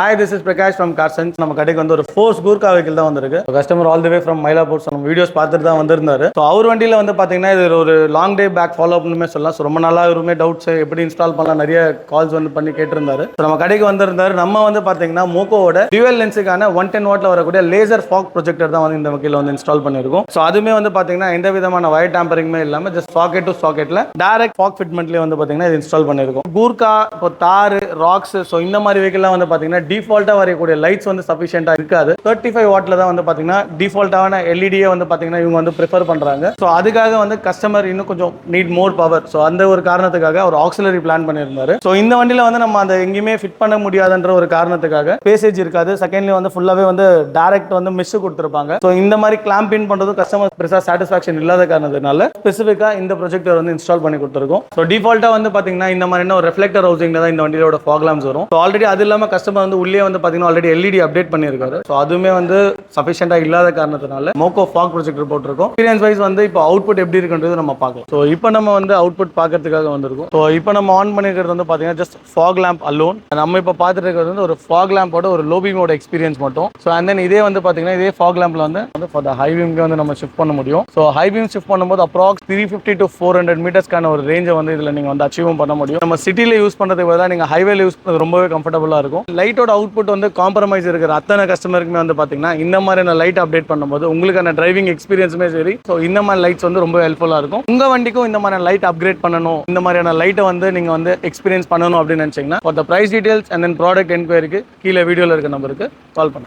Hi, this is Prakash from Carsons. நம்ம கடைக்கு வந்து ஒரு ஃபோர்ஸ் கூர்கா வெஹிக்கிள் தான் வந்திருக்கு. Customer all the way from Mylapore நம்ம வீடியோஸ் பார்த்துட்டு தான் வந்திருந்தாரு. ஸோ அவர் வண்டியில் வந்து பார்த்தீங்கன்னா இது ஒரு லாங் டே பேக் ஃபாலோ பண்ணுமே சொல்லலாம். ஸோ ரொம்ப நாளாக இவருமே டவுட்ஸ் எப்படி இன்ஸ்டால் பண்ணலாம் நிறைய கால்ஸ் வந்து பண்ணி கேட்டிருந்தாரு. ஸோ நம்ம கடைக்கு வந்திருந்தாரு. நம்ம வந்து பார்த்தீங்கன்னா மோக்கோவோட டியூவல் லென்ஸுக்கான 110 வாட்ல வரக்கூடிய லேசர் ஃபாக் ப்ரொஜெக்டர் தான் வந்து இந்த வகையில் வந்து இன்ஸ்டால் பண்ணியிருக்கோம். ஸோ அதுவுமே வந்து பார்த்தீங்கன்னா எந்த விதமான வயர் டேம்பரிங்குமே இல்லாமல் ஜஸ்ட் சாக்கெட் டு சாக்கெட்டில் டேரக்ட் ஃபாக் ஃபிட்மெண்ட்லேயே வந்து பார்த்தீங்கன்னா இது இன்ஸ்டால் பண்ணியிருக்கோம். கூர்கா இப்போ தார் ராக்ஸ் ஸோ இந்த மாதிரி வெஹிக்கிள்லாம் வந்து பார்த்தீங்கன்னா டிஃபால்ட்டாக வரக்கூடிய லைட்ஸ் வந்து சஃபிஷியண்டா இருக்காது. 35 வாட்ல தான் வந்து பாத்தீங்கன்னா டிஃபால்ட்டான எல்இடியே வந்து பாத்தீங்கன்னா இவங்க வந்து ப்ரிஃபர் பண்றாங்க. ஸோ அதுக்காக வந்து கஸ்டமர் இன்னும் கொஞ்சம் நீட் மோர் பவர். ஸோ அந்த ஒரு காரணத்துக்காக ஒரு ஆக்சிலரி பிளான் பண்ணியிருந்தாரு. ஸோ இந்த வண்டியில வந்து நம்ம அந்த எங்கேயுமே ஃபிட் பண்ண முடியாதுன்ற ஒரு காரணத்துக்காக பேசேஜ் இருக்காது. செகண்ட்லி வந்து ஃபுல்லாவே வந்து டைரக்ட் வந்து மிஸ் கொடுத்துருப்பாங்க. ஸோ இந்த மாதிரி கிளாம்ப் இன் பண்றது கஸ்டமர் பெருசா சாட்டிஸ்ஃபேக்ஷன் இல்லாத காரணத்தினால ஸ்பெசிஃபிக்கா இந்த ப்ரொஜெக்டர் வந்து இன்ஸ்டால் பண்ணி கொடுத்துருக்கோம். ஸோ டிஃபால்ட்டா வந்து பாத்தீங்கன்னா இந்த மாதிரி ஒரு ரிஃப்ளெக்டர் ஹவுசிங்ல தான் இந்த வண்டியோட ஃபாக் லாம்ப்ஸ் வரும். ஸோ ஆல்ரெடி அது இல்லாம கஸ்டமர் வந்து உள்ளே வந்து பாத்தீங்கன்னா ஆல்ரெடி எல்இடி அப்டேட் பண்ணியிருக்காரு. ஸோ அதுவுமே வந்து சஃபிஷியண்டா இல்லாத காரணத்தினால மோக்கோ ஃபாக் ப்ரொஜெக்டர் போட்டிருக்கோம். எக்ஸ்பீரியன்ஸ் வைஸ் வந்து இப்போ அவுட்புட் எப்படி இருக்குன்றது நம்ம பார்க்கலாம். ஸோ இப்போ நம்ம வந்து அவுட்புட் பார்க்கறதுக்காக வந்திருக்கோம். ஸோ இப்போ நம்ம ஆன் பண்ணிருக்கிறது வந்து பார்த்தீங்கன்னா ஜஸ்ட் ஃபாக் லேம்ப் அலோன். நம்ம இப்போ பார்த்துட்டு இருக்கிறது வந்து ஒரு ஃபாக் லேம்போட ஒரு லோ பீமோட எக்ஸ்பீரியன்ஸ் மட்டும். ஸோ அண்ட் தென் இதே வந்து பார்த்தீங்கன்னா இதே ஃபாக் லேம்ப்ல வந்து ஃபார் த ஹை பீம்க்கு வந்து நம்ம ஷிஃப்ட் பண்ண முடியும். ஸோ ஹை பீம் ஷிஃப்ட் பண்ணும்போது அப்ராக்ஸ் 350 to 400 மீட்டர்ஸ்க்கான ஒரு ரேஞ்சை வந்து இதில் நீங்கள் வந்து அச்சீவும் பண்ண முடியும். நம்ம சிட்டியில் யூஸ் பண்ணுறதுக்கு பதிலாக நீங்கள் ஹைவேல யூஸ் பண்ணுறது ரொம்பவே கம்ஃபர்டபுளாக இருக்கும். லைட்டோட அவுட்புட் வந்து காம்ப்ரமைஸ் இருக்கிற அத்தனை கஸ்டமருக்குமே வந்து பார்த்தீங்கன்னா இந்த மாதிரியான லைட் அப்டேட் பண்ணும்போது உங்களுக்கான டிரைவிங் எக்ஸ்பீரியன்ஸுமே சரி. ஸோ இந்த மாதிரி லைட்ஸ் வந்து ரொம்ப ஹெல்ப்ஃபுல்லாக இருக்கும். உங்கள் வண்டிக்கும் இந்த மாதிரியான லைட் அப்கிரேட் பண்ணணும், இந்த மாதிரியான லைட்டை வந்து நீங்கள் வந்து எக்ஸ்பீரியன்ஸ் பண்ணணும் அப்படின்னு நினச்சிங்கன்னா for the price details and then product என்கொயரிக்கு கீழே வீடியோவில் இருக்க நம்பருக்கு கால் பண்ணுங்கள்.